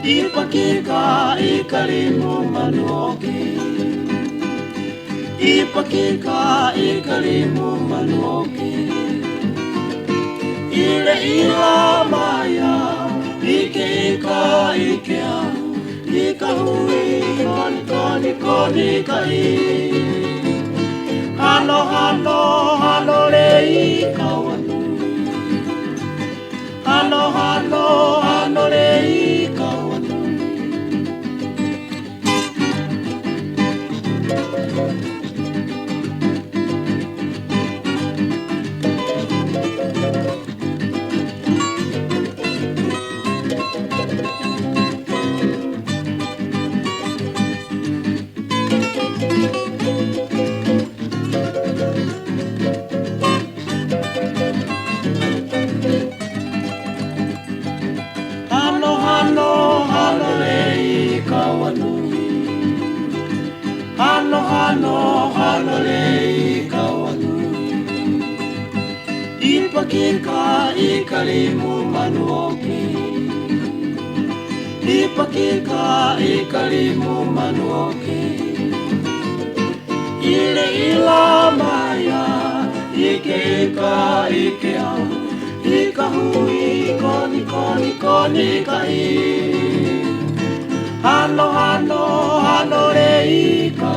Ipakika ikalimu manuoki. Ipakika ikalimu manuoki. Ile ila maya ika ikea ika hui koni kai. Hano le ika wanu. Hano le ika wanu. Hano le ika wanu. Hano le ika wanu. Ipakika ikalimu manuoki. Ipakika ikalimu manuoki. Ile ila maya ika ikea ika hui koni kai. Hano le ika